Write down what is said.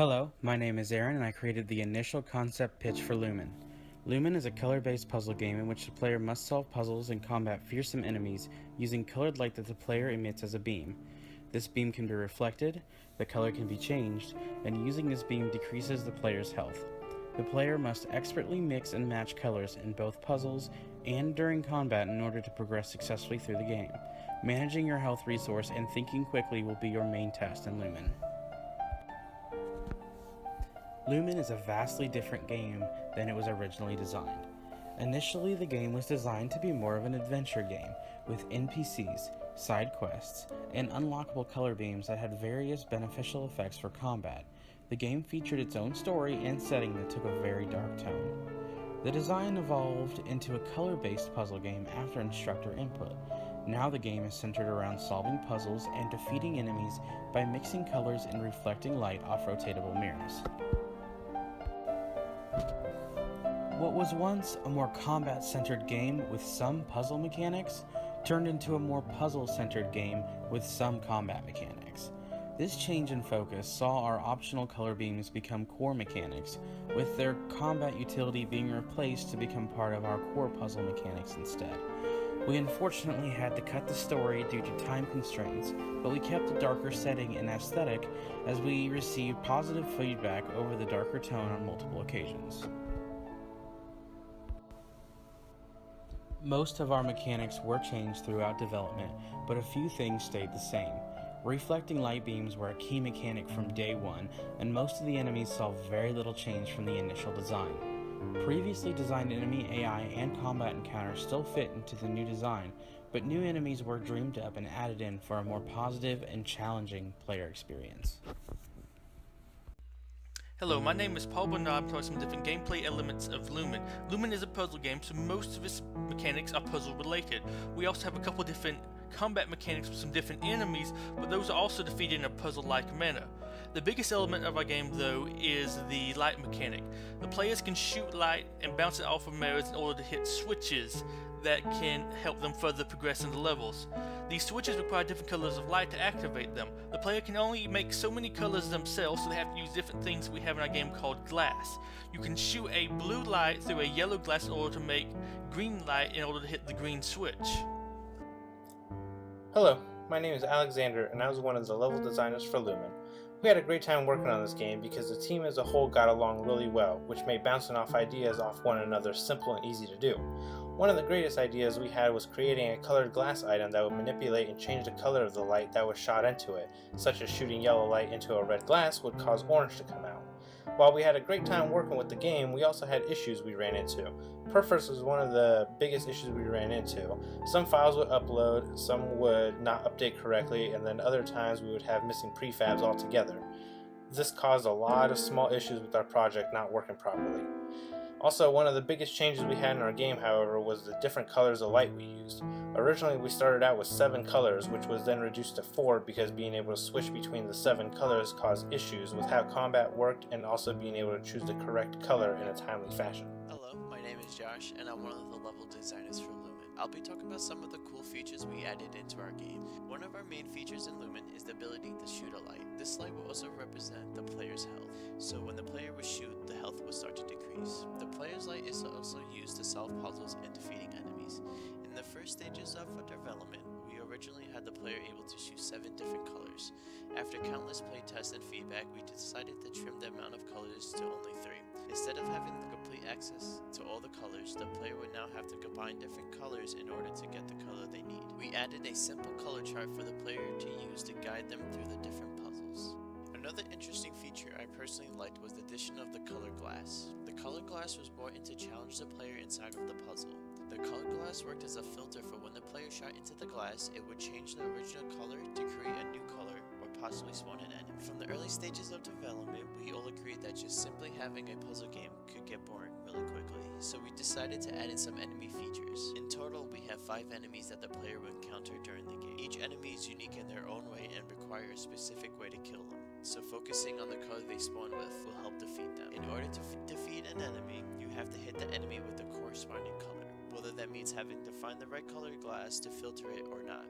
Hello, my name is Aaron and I created the initial concept pitch for Lumin. Lumin is a color-based puzzle game in which the player must solve puzzles and combat fearsome enemies using colored light that the player emits as a beam. This beam can be reflected, the color can be changed, and using this beam decreases the player's health. The player must expertly mix and match colors in both puzzles and during combat in order to progress successfully through the game. Managing your health resource and thinking quickly will be your main task in Lumin. Lumin is a vastly different game than it was originally designed. Initially, the game was designed to be more of an adventure game, with NPCs, side quests, and unlockable color beams that had various beneficial effects for combat. The game featured its own story and setting that took a very dark tone. The design evolved into a color-based puzzle game after instructor input. Now the game is centered around solving puzzles and defeating enemies by mixing colors and reflecting light off rotatable mirrors. What was once a more combat-centered game with some puzzle mechanics turned into a more puzzle-centered game with some combat mechanics. This change in focus saw our optional color beams become core mechanics, with their combat utility being replaced to become part of our core puzzle mechanics instead. We unfortunately had to cut the story due to time constraints, but we kept a darker setting and aesthetic as we received positive feedback over the darker tone on multiple occasions. Most of our mechanics were changed throughout development, but a few things stayed the same. Reflecting light beams were a key mechanic from day one, and most of the enemies saw very little change from the initial design. Previously designed enemy AI and combat encounters still fit into the new design, but new enemies were dreamed up and added in for a more positive and challenging player experience. Hello, my name is Paul Bernard. I'm talking some different gameplay elements of Lumin. Lumin is a puzzle game, so most of its mechanics are puzzle related. We also have a couple different combat mechanics with some different enemies, but those are also defeated in a puzzle-like manner. The biggest element of our game, though, is the light mechanic. The players can shoot light and bounce it off of mirrors in order to hit switches that can help them further progress in the levels. These switches require different colors of light to activate them. The player can only make so many colors themselves, so they have to use different things we have in our game called glass. You can shoot a blue light through a yellow glass in order to make green light in order to hit the green switch. Hello, my name is Alexander and I was one of the level designers for Lumin. We had a great time working on this game because the team as a whole got along really well, which made bouncing off ideas off one another simple and easy to do. One of the greatest ideas we had was creating a colored glass item that would manipulate and change the color of the light that was shot into it, such as shooting yellow light into a red glass would cause orange to come out. While we had a great time working with the game, we also had issues we ran into. Perfs was one of the biggest issues we ran into. Some files would upload, some would not update correctly, and then other times we would have missing prefabs altogether. This caused a lot of small issues with our project not working properly. Also, one of the biggest changes we had in our game, however, was the different colors of light we used. Originally, we started out with 7 colors, which was then reduced to 4 because being able to switch between the 7 colors caused issues with how combat worked and also being able to choose the correct color in a timely fashion. Hello, my name is Josh, and I'm one of the level designers for Lumin. I'll be talking about some of the cool features we added into our game. One of our main features in Lumin is the ability to shoot a light. This light will also represent the player's health, so when the player will shoot, the health will start to decrease. The player's light is also used to solve puzzles and defeating enemies. In the first stages of our development, we originally had the player able to shoot 7 different colors. After countless playtests and feedback, we decided to trim the amount of colors to only 3. Instead of having the complete access to all the colors, the player would now have to combine different colors in order to get the color they need. We added a simple color chart for the player to use to guide them through the different puzzles. Another interesting feature I personally liked was the addition of the color glass. The color glass was brought in to challenge the player inside of the puzzle. The color glass worked as a filter for when the player shot into the glass, it would change the original color to create a new color or possibly spawn an enemy. From the early stages of development, we all agreed that just simply having a puzzle game could get boring really quickly, so we decided to add in some enemy features. In total, we have 5 enemies that the player will encounter during the game. Each enemy is unique in their own way and require a specific way to kill them, so focusing on the color they spawn with will help defeat them. In order to defeat an enemy, you have to hit the enemy with the corresponding color, whether that means having to find the right colored glass to filter it or not.